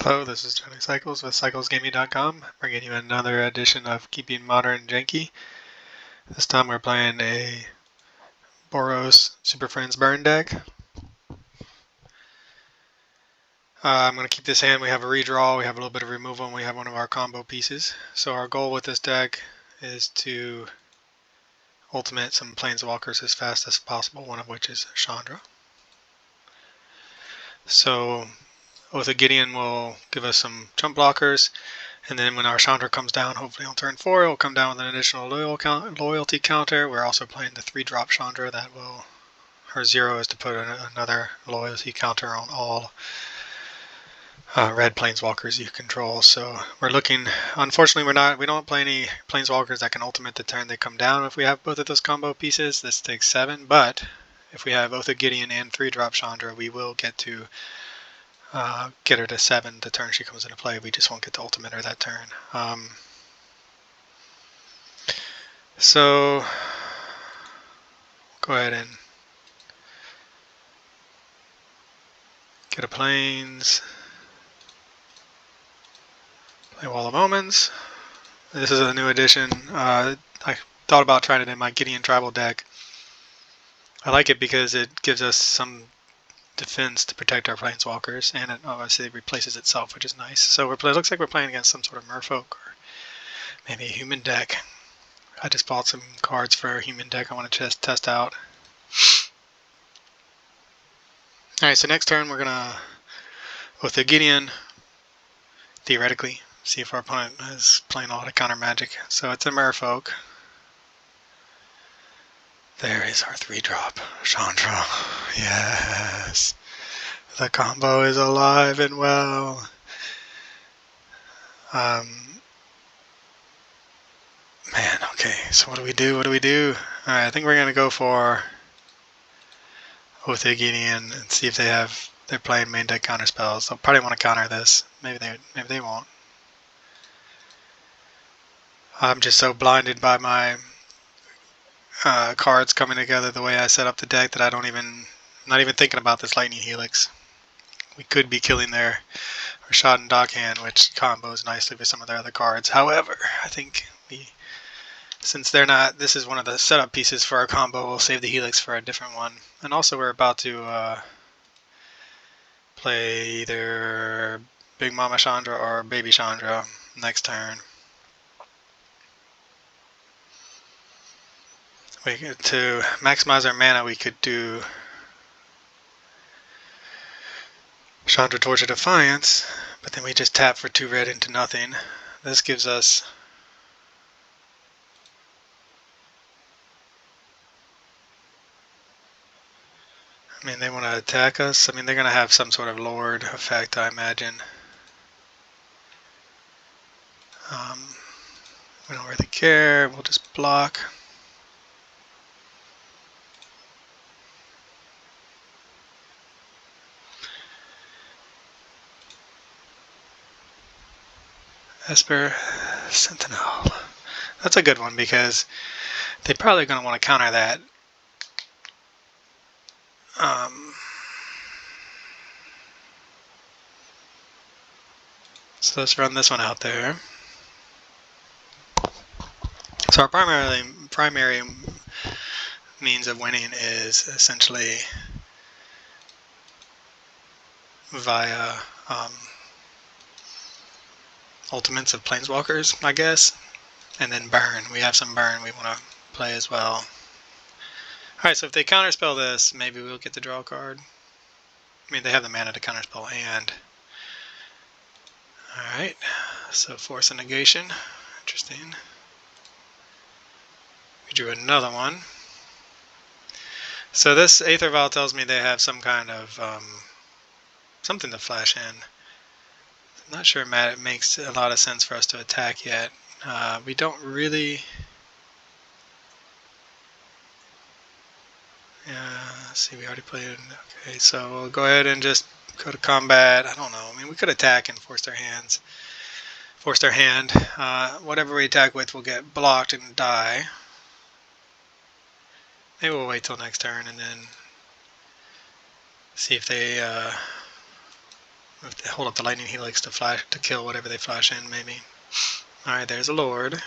Hello, this is Johnny Cycles with CyclesGaming.com, bringing you another edition of Keeping Modern Janky. This time we're playing a Boros Super Friends burn deck. I'm going to keep this hand. We have a redraw, we have a little bit of removal, and we have one of our combo pieces. So our goal with this deck is to ultimate some Planeswalkers as fast as possible, one of which is Chandra. So Oath of Gideon will give us some chump blockers. And then when our Chandra comes down, hopefully on turn 4, it will come down with an additional loyalty counter. We're also playing the 3-drop Chandra that will, her 0 is to put another loyalty counter on all red Planeswalkers you control. So we're looking, unfortunately we don't play any Planeswalkers that can ultimate the turn they come down. If we have both of those combo pieces, this takes 7, but if we have Oath of Gideon and 3-drop Chandra, we will get to get her to 7 the turn she comes into play. We just won't get to ultimate her that turn. So go ahead and get a Plains, play Wall of Omens. This is a new addition. I thought about trying it in my Gideon tribal deck. I like it because it gives us some defense to protect our Planeswalkers, and it obviously replaces itself, which is nice. So it looks like we're playing against some sort of Merfolk or maybe a human deck. I just bought some cards for a human deck I want to just test out. Alright, so next turn we're going to, with the Gideon, theoretically, see if our opponent is playing a lot of counter magic. So it's a Merfolk. There is our 3-drop Chandra. Yes. The combo is alive and well. Man, okay, so what do we do? Alright, I think we're going to go for Oath of Gideon and see if they're playing main deck counter spells. They'll probably want to counter this. Maybe they won't. I'm just so blinded by my cards coming together the way I set up the deck that I'm not even thinking about this Lightning Helix. We could be killing their Rashad and Dockhand, which combos nicely with some of their other cards. However, I think since they're not, this is one of the setup pieces for our combo, we'll save the Helix for a different one. And also we're about to play either Big Mama Chandra or Baby Chandra next turn. To maximize our mana, we could do Chandra Torch of Defiance, but then we just tap for 2 red into nothing. This gives us they want to attack us. They're going to have some sort of Lord effect, I imagine. We don't really care. We'll just block. Esper Sentinel. That's a good one because they're probably going to want to counter that. So let's run this one out there. So our primary means of winning is essentially via ultimates of Planeswalkers, I guess, and then burn. We have some burn we want to play as well. Alright, so if they counterspell this, maybe we'll get to draw a card. They have the mana to counterspell and... Alright, so force a negation. Interesting. We drew another one. So this Aether Vial tells me they have some kind of something to flash in. I'm not sure it makes a lot of sense for us to attack yet. We don't really... let's see, we already played it. Okay, so we'll go ahead and just go to combat. I don't know. We could attack and force their hand. Whatever we attack with will get blocked and die. Maybe we'll wait till next turn and then see if they If they hold up the lightning helix to kill whatever they flash in, maybe. Alright, there's a Lord.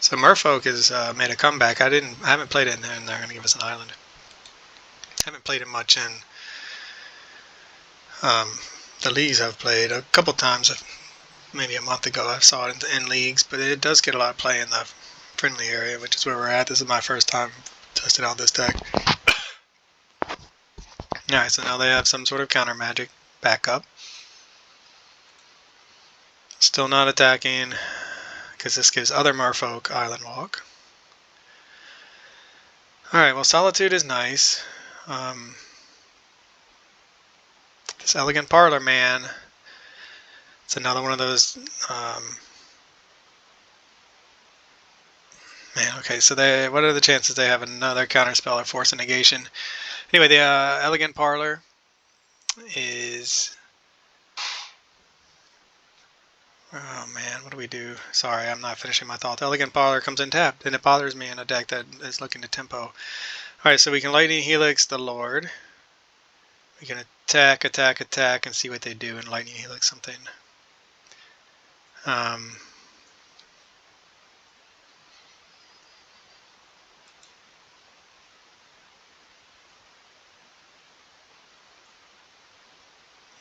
So Merfolk has made a comeback. I haven't played it in there, and they're going to give us an island. I haven't played it much in the leagues I've played. A couple times, maybe a month ago, I saw it in leagues, but it does get a lot of play in the friendly area, which is where we're at. This is my first time testing out this deck. Alright, so now they have some sort of counter magic backup. Still not attacking, because this gives other Merfolk Island Walk. Alright, well, Solitude is nice. This Elegant Parlor Man, it's another one of those... man, okay, so what are the chances they have another counterspell or force a negation? Anyway, the Elegant Parlor is... oh man, what do we do? Sorry, I'm not finishing my thought. The Elegant Parlor comes in tapped, and it bothers me in a deck that is looking to tempo. Alright, so we can Lightning Helix the Lord. We can attack, attack, attack, and see what they do and Lightning Helix something. I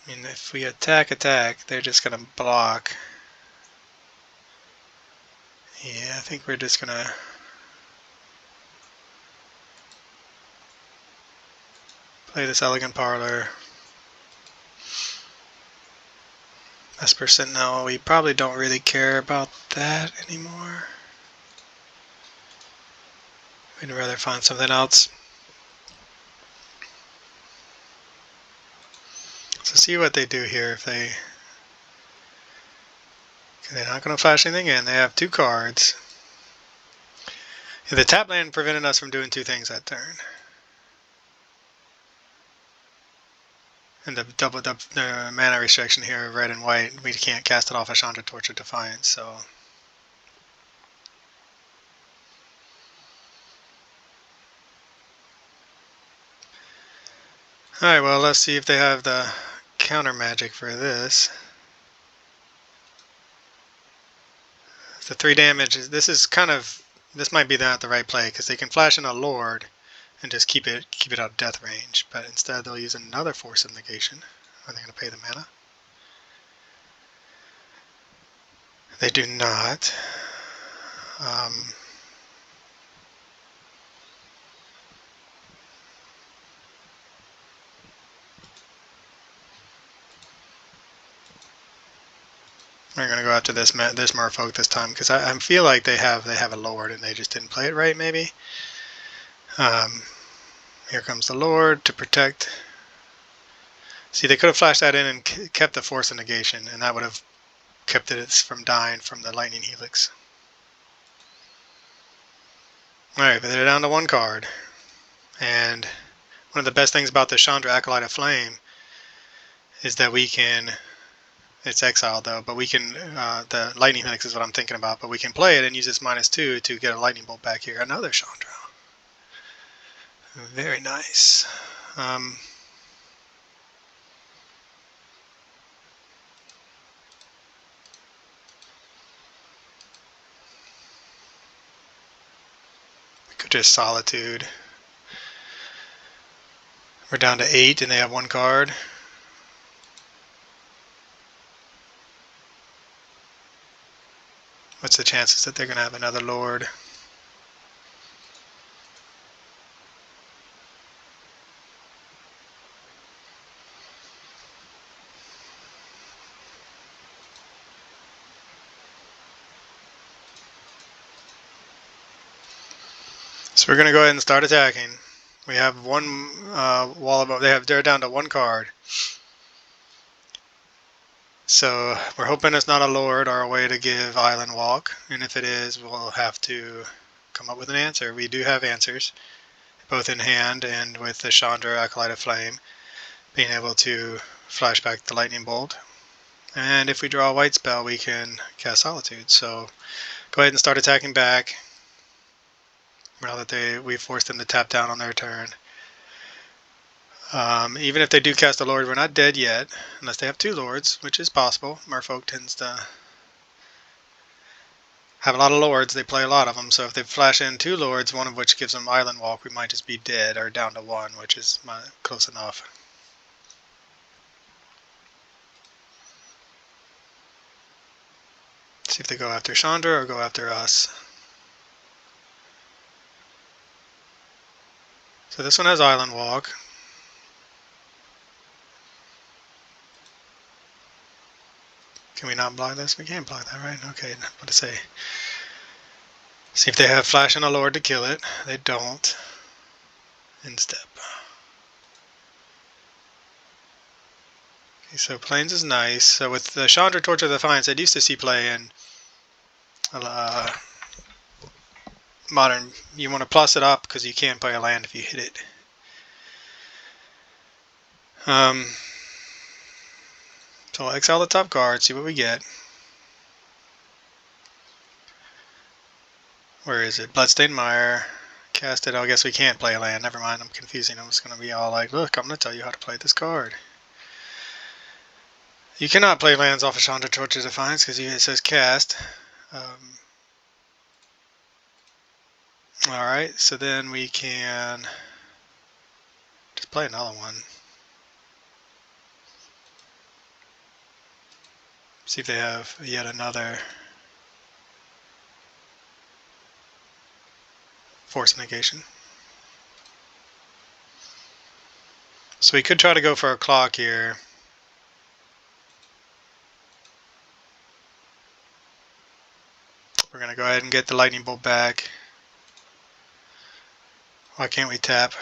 mean, if we attack, they're just going to block. Yeah, I think we're just going to... play this Elegant Parlor. Esper Sentinel, we probably don't really care about that anymore. We'd rather find something else. So see what they do here. If they're not going to flash anything in. They have 2 cards. The tap land prevented us from doing 2 things that turn. And the mana restriction here, red and white, we can't cast it off a Chandra Torch of Defiance, so... alright, well, let's see if they have the counter magic for this. The 3 damage, this might be not the right play, because they can flash in a Lord and just keep it out of death range, but instead they'll use another force of negation. Are they going to pay the mana? They do not. We're going to go after this Merfolk this time, because I feel like they have a Lord and they just didn't play it right, maybe. Here comes the Lord to protect. See, they could have flashed that in and kept the force of negation, and that would have kept it from dying from the Lightning Helix. Alright, but they're down to 1 card. And one of the best things about the Chandra Acolyte of Flame is that we can... it's exiled though, but we can... the Lightning Helix is what I'm thinking about, but we can play it and use this -2 to get a Lightning Bolt back here. Another Chandra. Very nice. We could just Solitude. We're down to 8 and they have 1 card. What's the chances that they're going to have another Lord? So we're going to go ahead and start attacking. We have 1 wall of... they're down to 1 card. So we're hoping it's not a Lord or a way to give Island Walk. And if it is, we'll have to come up with an answer. We do have answers, both in hand and with the Chandra Acolyte of Flame, being able to flash back the Lightning Bolt And if we draw a white spell, we can cast Solitude. So go ahead and start attacking back. Now that we forced them to tap down on their turn. Even if they do cast a Lord, we're not dead yet, unless they have 2 Lords, which is possible. Merfolk tends to have a lot of Lords. They play a lot of them, so if they flash in 2 Lords, one of which gives them Island Walk, we might just be dead, or down to 1, which is close enough. See if they go after Chandra or go after us. So this one has Island Walk. Can we not block this? We can't block that, right? Okay, what to say? See if they have Flash and a Lord to kill it. They don't. In step. Okay, so Plains is nice. So with the Chandra Torch of Defiance, I'd used to see play in Modern. You want to plus it up because you can't play a land if you hit it. So we'll exile the top card, see what we get. Where is it? Bloodstained Mire. Cast it. Oh, I guess we can't play a land. Never mind, I'm confusing. I'm just going to be all like, look, I'm going to tell you how to play this card. You cannot play lands off of Chandra Torch of Defiance because it says cast. Alright, so then we can just play another one. See if they have yet another force negation. So we could try to go for a clock here. We're going to go ahead and get the lightning bolt back. Why can't we tap?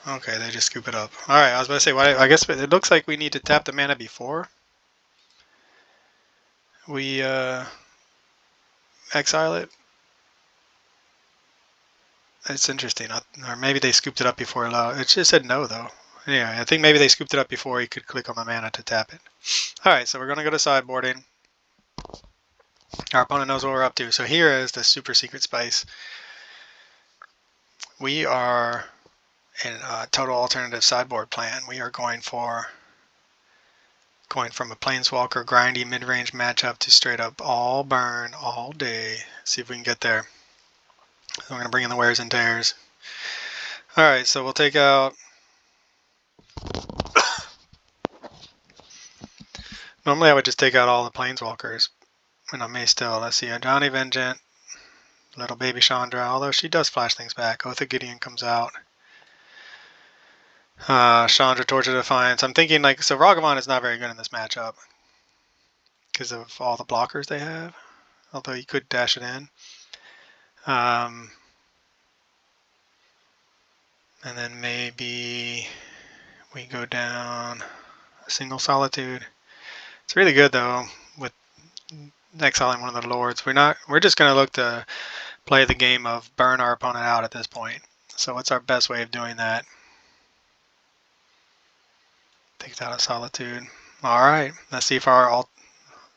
Okay, they just scoop it up. Alright, I was about to say, I guess it looks like we need to tap the mana before we exile it. It's interesting. Or maybe they scooped it up before it just said no, though. Anyway, I think maybe they scooped it up before he could click on the mana to tap it. Alright, so we're going to go to sideboarding. Our opponent knows what we're up to. So here is the super secret spice. We are in a total alternative sideboard plan. We are going from a Planeswalker grindy mid-range matchup to straight up all burn all day. See if we can get there. So we're going to bring in the wears and tears. Alright, so we'll take out... Normally I would just take out all the Planeswalkers. And I may still. Let's see, Johnny Vengeant, little baby Chandra, although she does flash things back. Oath of Gideon comes out. Chandra, Torch of Defiance. I'm thinking, like, so Ragavan is not very good in this matchup because of all the blockers they have, although you could dash it in. And then maybe we go down a single Solitude. It's really good, though, with exiling one of the Lords. We're just going to look to play the game of burn our opponent out at this point. So what's our best way of doing that? Take out a Solitude. Alright, let's see if our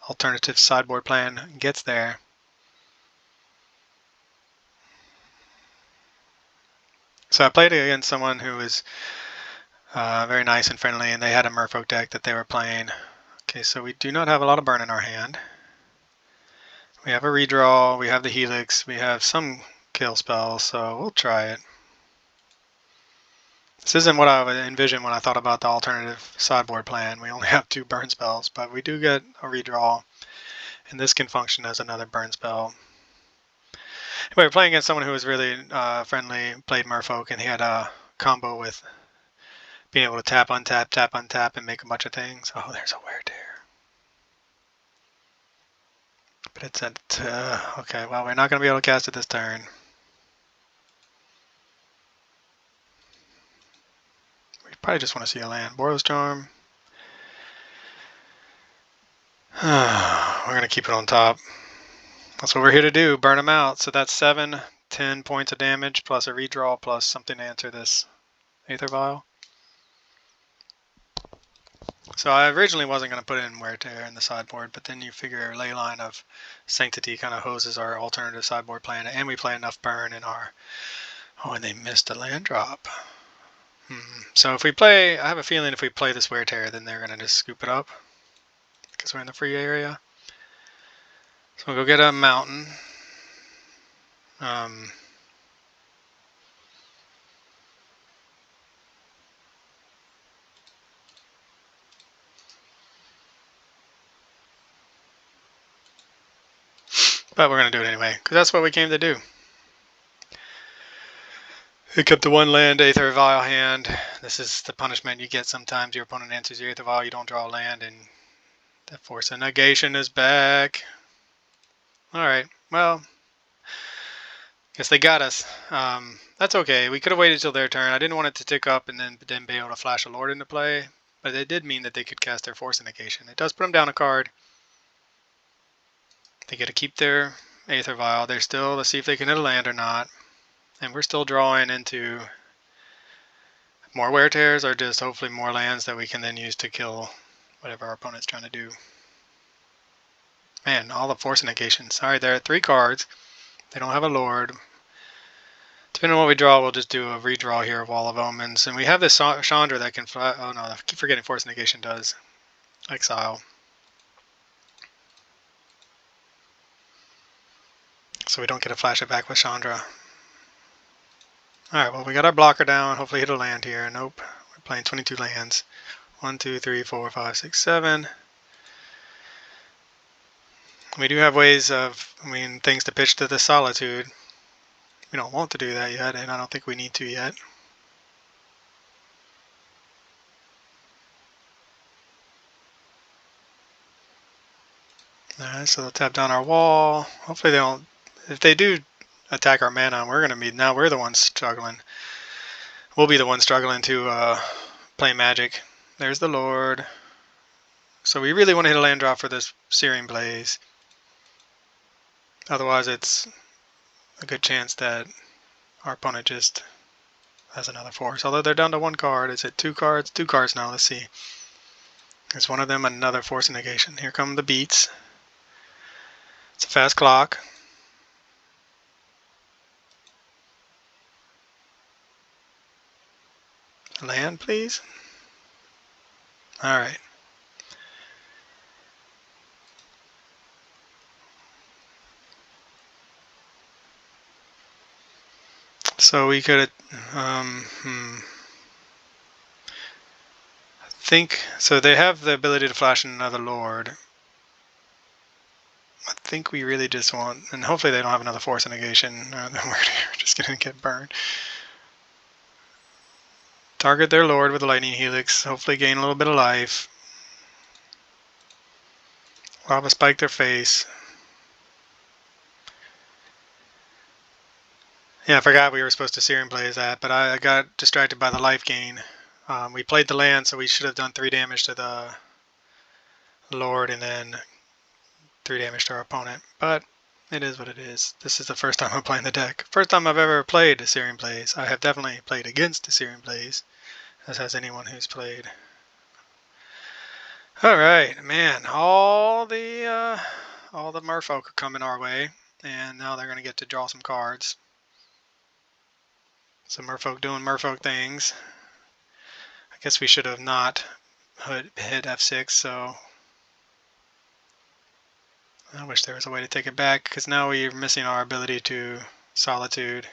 alternative sideboard plan gets there. So I played against someone who was very nice and friendly, and they had a Merfolk deck that they were playing. Okay, so we do not have a lot of burn in our hand. We have a redraw, we have the Helix, we have some kill spells, so we'll try it. This isn't what I would envision when I thought about the alternative sideboard plan. We only have 2 burn spells, but we do get a redraw, and this can function as another burn spell. We were playing against someone who was really friendly, played Merfolk, and he had a combo with being able to tap, untap, and make a bunch of things. Oh, there's a wear tear. But it's at, okay, well, we're not going to be able to cast it this turn. We probably just want to see a land. Boros Charm. We're going to keep it on top. That's what we're here to do, burn them out. So that's 7, 10 points of damage, plus a redraw, plus something to answer this Aether Vial. So I originally wasn't going to put in Wear Tear in the sideboard, but then you figure Leyline of Sanctity kind of hoses our alternative sideboard plan, and we play enough burn in our... Oh, and they missed a land drop. So if we play... I have a feeling if we play this Wear Tear, then they're going to just scoop it up, because we're in the free area. So we'll go get a mountain. But we're going to do it anyway, because that's what we came to do. Pick up the one land, Aether Vial hand. This is the punishment you get sometimes. Your opponent answers your Aether Vial, you don't draw a land, and that Force of Negation is back. Alright, well, guess they got us. That's okay. We could have waited till their turn. I didn't want it to tick up and then be able to flash a Lord into play, but it did mean that they could cast their Force of Negation. It does put them down a card. They get to keep their Aether Vial. They're still to see if they can hit a land or not. And we're still drawing into more Wear Tears or just hopefully more lands that we can then use to kill whatever our opponent's trying to do. Man, all the Force Negations. Sorry, there are 3 cards. They don't have a Lord. Depending on what we draw, we'll just do a redraw here of Wall of Omens. And we have this Chandra that can fly. Oh no, I keep forgetting Force Negation does. Exile. So we don't get a flash it back with Chandra. Alright, well we got our blocker down. Hopefully hit a land here. Nope. We're playing 22 lands. 1, 2, 3, 4, 5, 6, 7. We do have ways of, things to pitch to the Solitude. We don't want to do that yet, and I don't think we need to yet. Alright, so they'll tap down our wall. Hopefully they don't... If they do attack our mana, we're going to be... Now we're the ones struggling. We'll be the ones struggling to play Magic. There's the Lord. So we really want to hit a land drop for this Searing Blaze. Otherwise it's a good chance that our opponent just has another Force. Although they're down to 1 card. Is it 2 cards? 2 cards now. Let's see. There's one of them, another Force of Negation. Here come the beats. It's a fast clock. Land, please. Alright. So we could... I think... So they have the ability to flash another Lord. I think we really just want... And hopefully they don't have another Force of Negation. Then we're just going to get burned. Target their Lord with a Lightning Helix. Hopefully gain a little bit of life. Lava Spike their face. Yeah, I forgot we were supposed to Searing Blaze that, but I got distracted by the life gain. We played the land, so we should have done 3 damage to the Lord and then 3 damage to our opponent. But it is what it is. This is the first time I'm playing the deck. First time I've ever played a Searing Blaze. I have definitely played against a Searing Blaze, as has anyone who's played. Alright, man, all the Merfolk are coming our way, and now they're going to get to draw some cards. So Merfolk doing Merfolk things. I guess we should have not hit F6, so I wish there was a way to take it back, because now we're missing our ability to Solitude.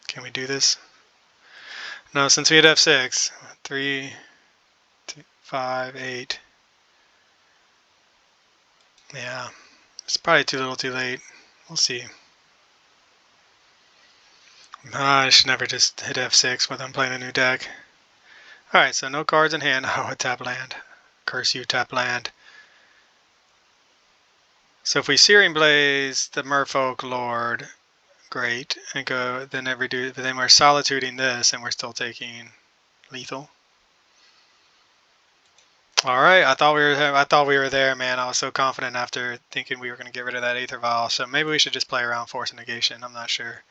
Can we do this? No, since we hit F6, 3, 2, 5, 8. Yeah, it's probably too little too late. We'll see. I should never just hit F6 when I'm playing a new deck. Alright, so no cards in hand. Oh, a tap land. Curse you, tap land. So if we Searing Blaze the Merfolk Lord, great, and go then then we're solituding this and we're still taking lethal. Alright, I thought we were there, man. I was so confident after thinking we were gonna get rid of that Aether Vial, so maybe we should just play around Force of Negation, I'm not sure.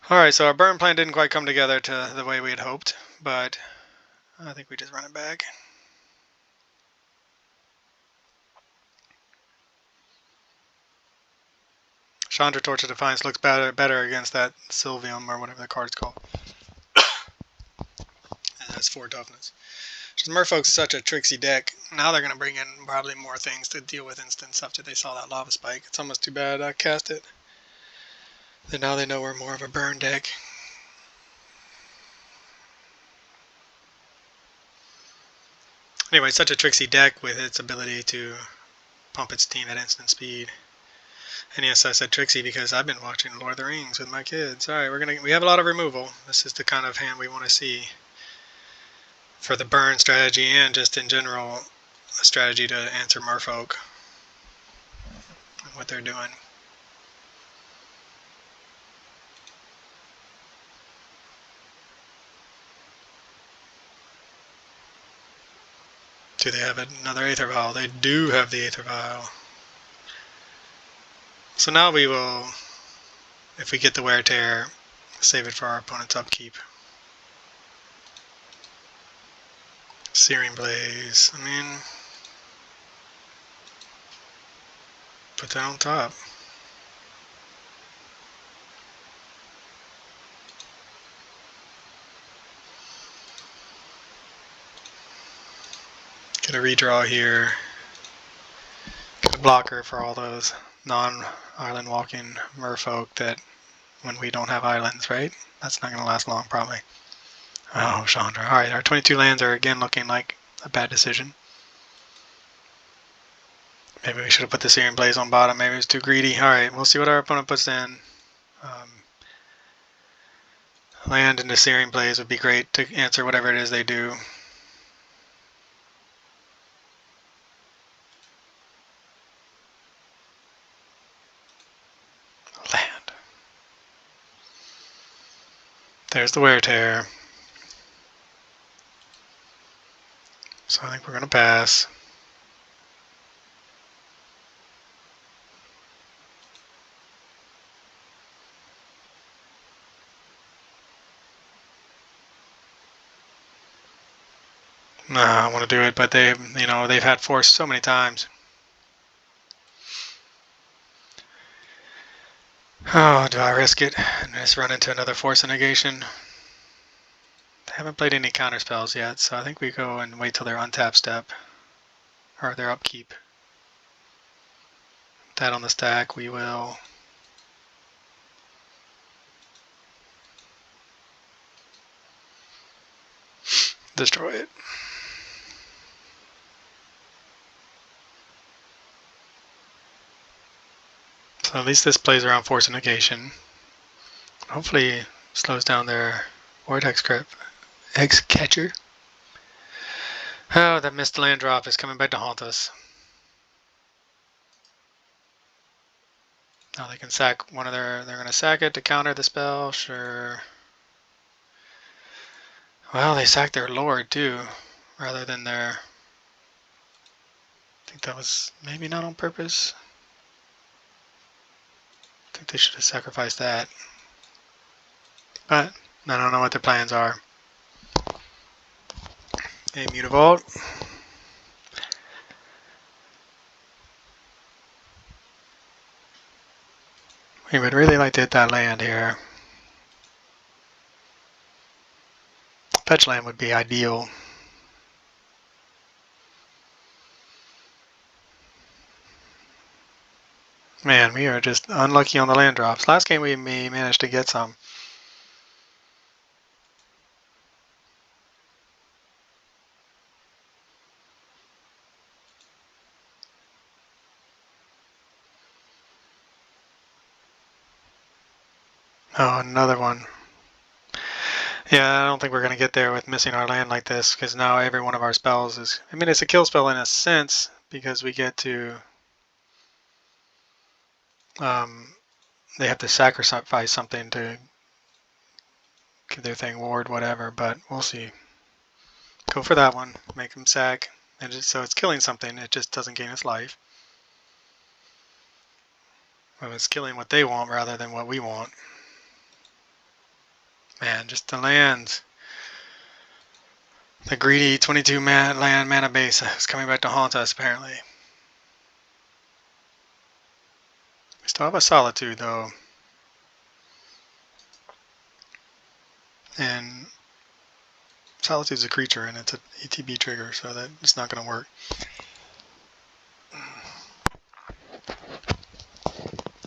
Alright, so our burn plan didn't quite come together to the way we had hoped, but I think we just run it back. Chandra, Torch of Defiance looks better against that Sylvium or whatever the card's called. And that's 4 toughness. Merfolk's such a tricksy deck. Now they're going to bring in probably more things to deal with instants after they saw that lava spike. It's almost too bad I cast it. Then now they know we're more of a burn deck. Anyway, such a tricksy deck with its ability to pump its team at instant speed. And yes, I said tricksy because I've been watching Lord of the Rings with my kids. Alright, we have a lot of removal. This is the kind of hand we want to see for the burn strategy and just in general a strategy to answer Merfolk and what they're doing. Do they have another Aether Vial? They do have the Aether Vial. So now we will, if we get the Wear Tear, save it for our opponent's upkeep. Searing Blaze, I mean, put that on top. Get a redraw here. Get a blocker for all those non-island walking merfolk that when we don't have islands, right? That's not going to last long, probably. Oh, Chandra. Alright, our 22 lands are again looking like a bad decision. Maybe we should have put the Searing Blaze on bottom. Maybe it was too greedy. Alright, we'll see what our opponent puts in. Land into Searing Blaze would be great to answer whatever it is they do. Land. There's the Wear Tear. So I think we're going to pass. I want to do it, but they've had force so many times. Oh, do I risk it and just run into another force of negation? They haven't played any counter spells yet, so I think we go and wait till their untap step or their upkeep. That on the stack, we will destroy it. So at least this plays around force of negation. Hopefully slows down their vortex grip. Eggs catcher. Oh, that missed land drop is coming back to haunt us. Now they can sack one of their. They're going to sack it to counter the spell. Sure. Well, they sacked their lord too, rather than their. I think that was maybe not on purpose. I think they should have sacrificed that. But I don't know what their plans are. A Mutavault. We would really like to hit that land here. Fetch land would be ideal. Man, we are just unlucky on the land drops. Last game we managed to get some. Oh, another one. Yeah, I don't think we're going to get there with missing our land like this, because now every one of our spells is... I mean, it's a kill spell in a sense, because we get to... they have to sacrifice something to give their thing ward, whatever, but we'll see. Go for that one. Make them sack. And so it's killing something, it just doesn't gain its life. Well, it's killing what they want rather than what we want. Man, just the lands. The greedy 22 land mana base is coming back to haunt us, apparently. We still have a Solitude, though. And Solitude's a creature, and it's an ETB trigger, so that it's not going to work.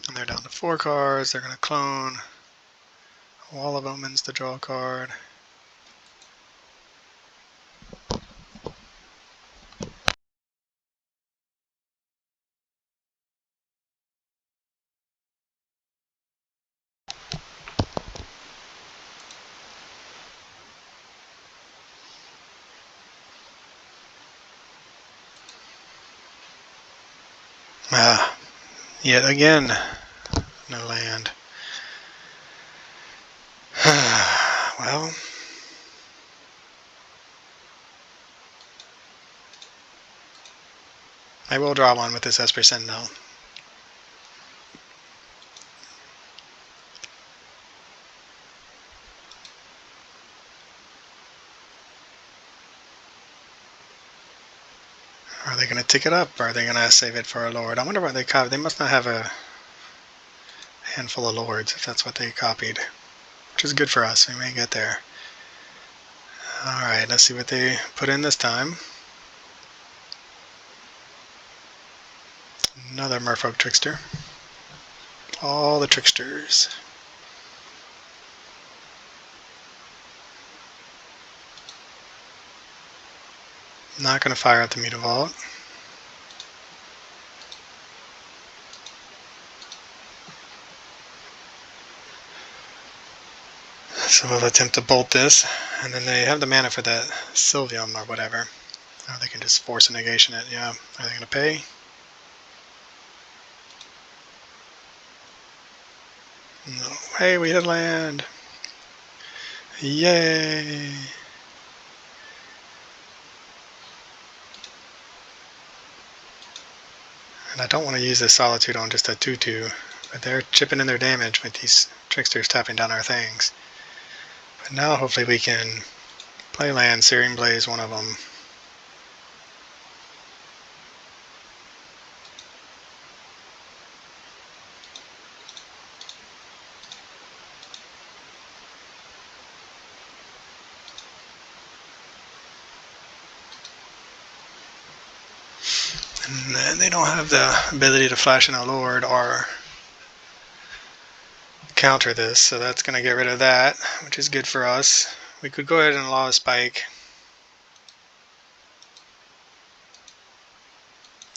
And they're down to 4 cards. They're going to clone a Wall of Omens to draw a card. Yet again, no land. Well, I will draw one with this Esper Sentinel. Are they going to tick it up, or are they going to save it for a Lord? I wonder why they copied. They must not have a handful of Lords, if that's what they copied. Which is good for us. We may get there. Alright, let's see what they put in this time. Another Merfolk Trickster. All the Tricksters. Not going to fire at the Mutavault. So we'll attempt to bolt this, and then they have the mana for the Sylvium or whatever. Oh, they can just force a negation it, yeah. Are they going to pay? No. Hey, we hit land! Yay! And I don't want to use this Solitude on just a 2-2, but they're chipping in their damage with these Tricksters tapping down our things. But now hopefully we can play land, Searing Blaze, one of them. And they don't have the ability to flash in a Lord or counter this, so that's going to get rid of that, which is good for us. We could go ahead and allow a spike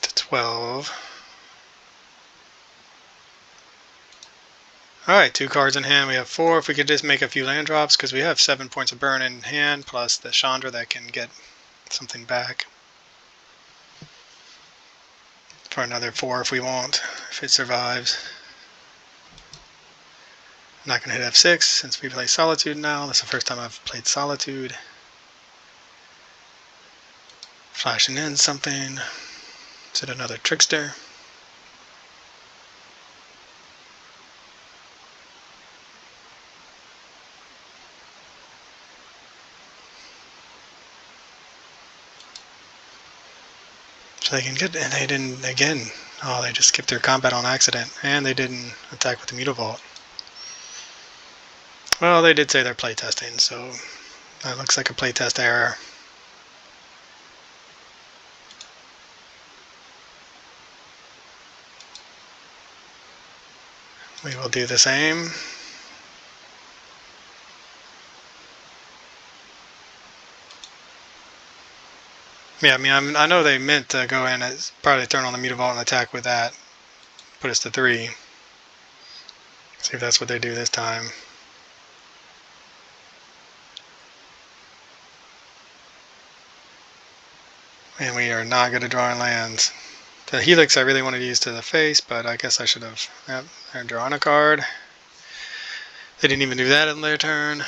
to 12. Alright, 2 cards in hand. We have 4. If we could just make a few land drops, because we have 7 points of burn in hand, plus the Chandra that can get something back. For another 4 if we want, if it survives. I'm not going to hit F6 since we play Solitude now. That's the first time I've played Solitude. Flashing in something. Is it another Trickster? So they can get, and they didn't, again, oh, they just skipped their combat on accident, and they didn't attack with the Mutavault. Well, they did say they're playtesting, so that looks like a playtest error. We will do the same. Yeah, I mean, I know they meant to go in and probably turn on the Mutavault and attack with that. Put us to 3. See if that's what they do this time. And we are not good at drawing lands. The Helix I really wanted to use to the face, but I guess I should have. Yep, they're drawing a card. They didn't even do that in their turn.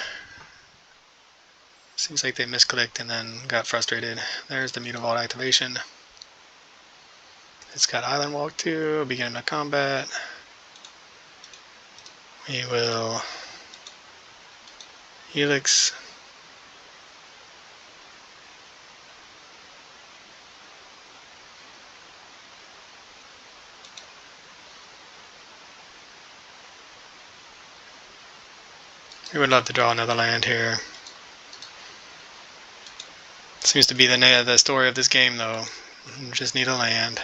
Seems like they misclicked and then got frustrated. There's the Mutavault activation. It's got Island Walk too, beginning of combat. We will Helix. We would love to draw another land here. Seems to be the story of this game, though. We just need a land.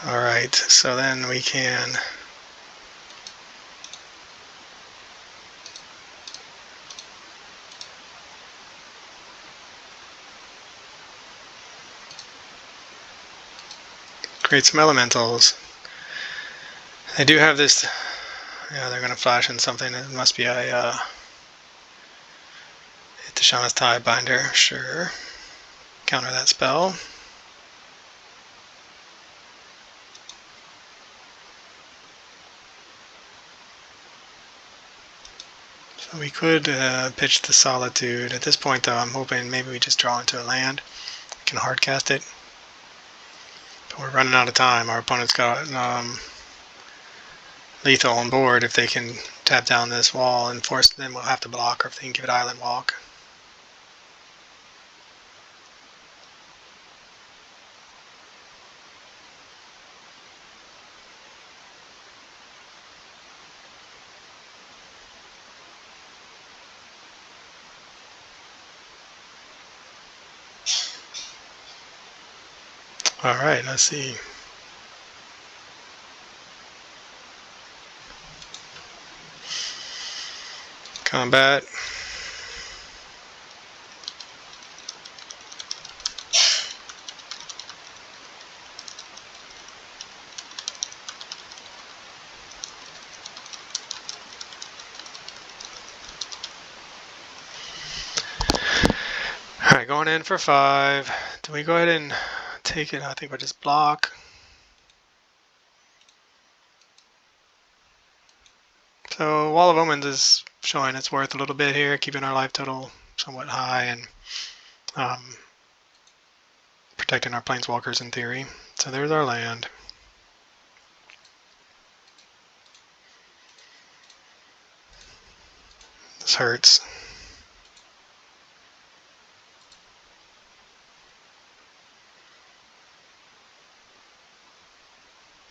Alright, so then we can create some elementals. They do have this, yeah, they're going to flash in something. It must be a hit the Shaman's Tidebinder, sure. Counter that spell. So we could pitch the Solitude. At this point, though, I'm hoping maybe we just draw into a land. We can hardcast it. But we're running out of time. Our opponent's got lethal on board. If they can tap down this wall and force, then we'll have to block, or if they can give it Island Walk. Alright, let's see. Combat. Alright, going in for 5. Do we go ahead and take it? I think we'll just block. So Wall of Omens is showing its worth a little bit here, keeping our life total somewhat high and protecting our Planeswalkers in theory. So there's our land. This hurts.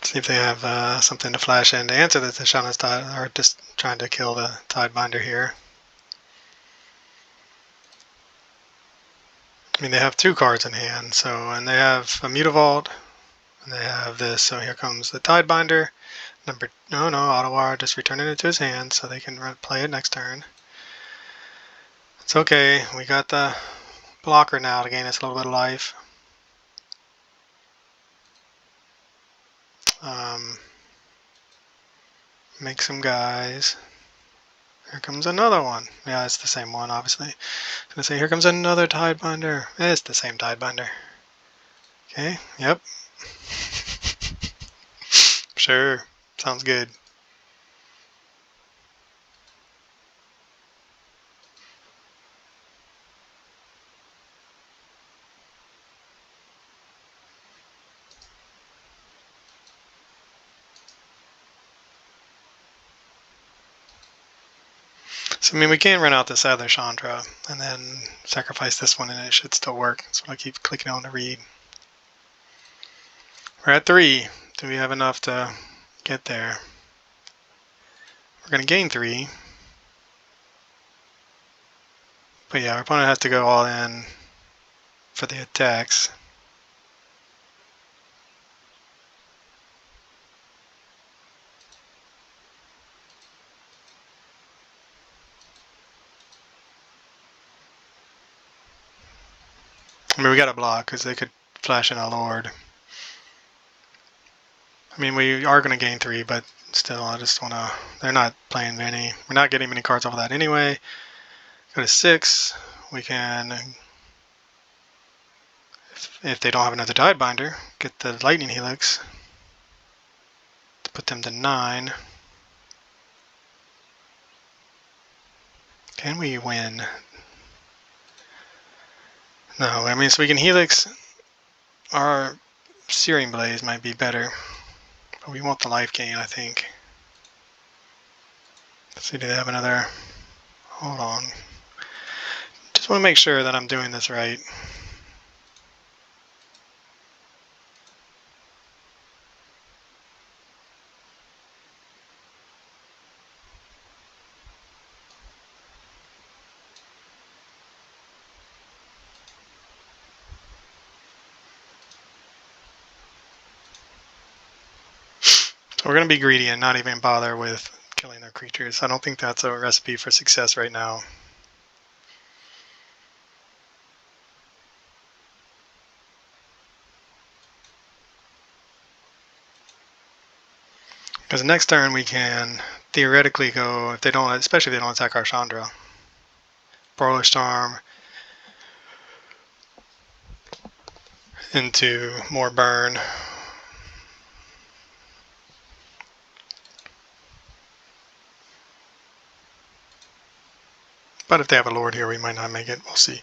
See if they have something to flash in to answer the Shaman's Tide, or just trying to kill the Tidebinder here. I mean, they have 2 cards in hand, so, and they have a Mutavault, and they have this, so here comes the Tidebinder. No, Ottawa, just returning it to his hand so they can play it next turn. It's okay, we got the blocker now to gain us a little bit of life. Make some guys. Here comes another one. Yeah, it's the same one, obviously. I was gonna say, here comes another Tidebinder. It's the same Tidebinder. Okay, yep. Sure, sounds good. So, I mean, we can run out this other Chandra and then sacrifice this one and it should still work. So I keep clicking on to read. We're at 3. Do we have enough to get there? We're going to gain 3. But yeah, our opponent has to go all in for the attacks. I mean, we got to block because they could flash in a Lord. I mean, we are going to gain 3, but still, I just want to... They're not playing many. We're not getting many cards off of that anyway. Go to 6. We can, if they don't have another Tidebinder, get the Lightning Helix. put them to 9. Can we win? No, I mean, so we can Helix. Our Searing Blaze might be better, but we want the life gain, I think. Let's see, do they have another? Hold on. Just want to make sure that I'm doing this right. So we're going to be greedy and not even bother with killing their creatures. I don't think that's a recipe for success right now. Because next turn we can theoretically go, if they don't, especially if they don't attack our Chandra, Broiler Storm into more burn. But if they have a Lord here, we might not make it. We'll see.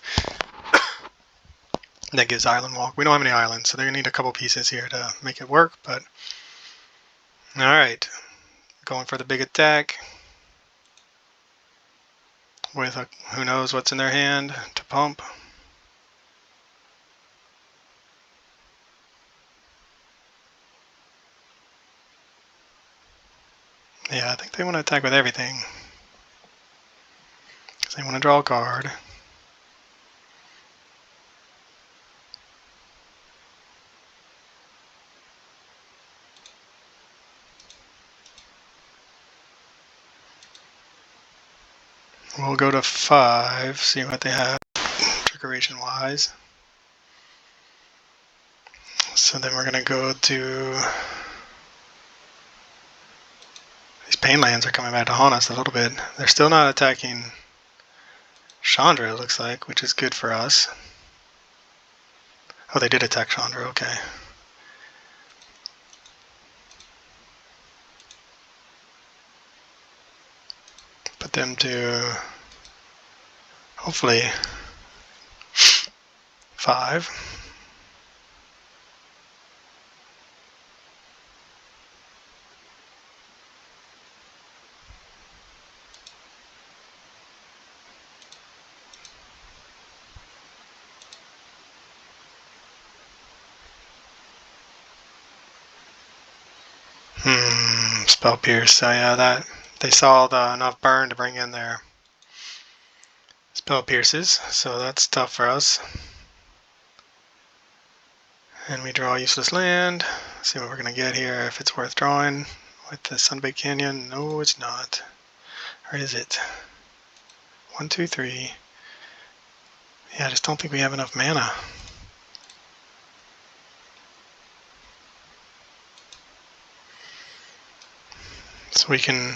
That gives Island Walk. We don't have any islands, so they're going to need a couple pieces here to make it work. But alright. Going for the big attack. With a, who knows what's in their hand to pump. Yeah, I think they want to attack with everything. Because they want to draw a card. We'll go to 5, see what they have trickeration wise. So then we're going to go to... These pain lands are coming back to haunt us a little bit. They're still not attacking Chandra, it looks like, which is good for us. Oh, they did attack Chandra, okay. Put them to, hopefully, 5. Spell Pierce, so yeah, that they saw enough burn to bring in their Spell Pierces, so that's tough for us. And we draw a useless land. See what we're going to get here, if it's worth drawing with the Sunbaked Canyon. No, it's not. Or is it? 1, 2, 3. Yeah, I just don't think we have enough mana. So we can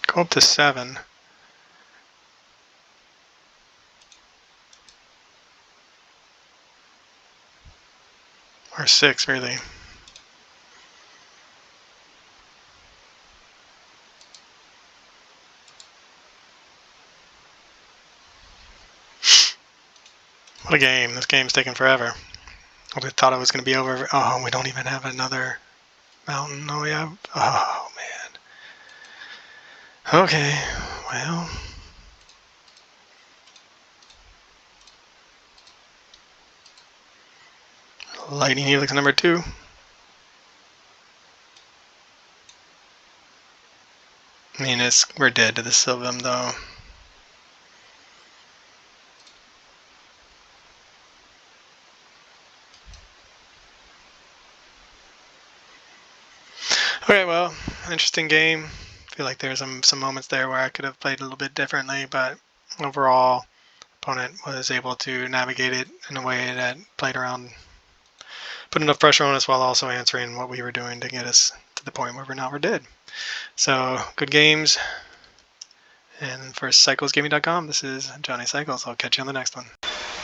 go up to 7. Or 6, really. What a game. This game's taking forever. I thought it was going to be over. Oh, we don't even have another mountain. Oh, yeah. Oh, man. Okay. Well. Lightning Helix number 2. I mean, we're dead to the Sylvam, though. Okay, well, interesting game. I feel like there's some moments there where I could have played a little bit differently, but overall, opponent was able to navigate it in a way that played around, put enough pressure on us while also answering what we were doing to get us to the point where we're dead. So, good games. And for CyclesGaming.com, this is Johnny Cycles. I'll catch you on the next one.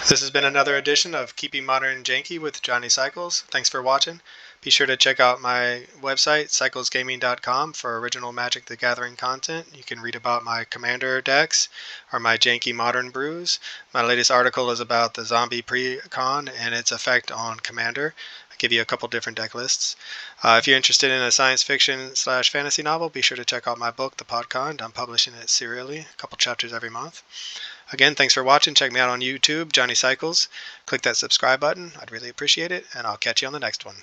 This has been another edition of Keeping Modern Janky with Johnny Cycles. Thanks for watching. Be sure to check out my website, cyclesgaming.com, for original Magic the Gathering content. You can read about my commander decks or my janky modern brews. My latest article is about the zombie pre-con and its effect on commander. I give you a couple different deck lists. If you're interested in a science fiction/fantasy novel, be sure to check out my book, The Podcon. I'm publishing it serially, a couple chapters every month. Again, thanks for watching. Check me out on YouTube, Johnny Cycles. Click that subscribe button. I'd really appreciate it, and I'll catch you on the next one.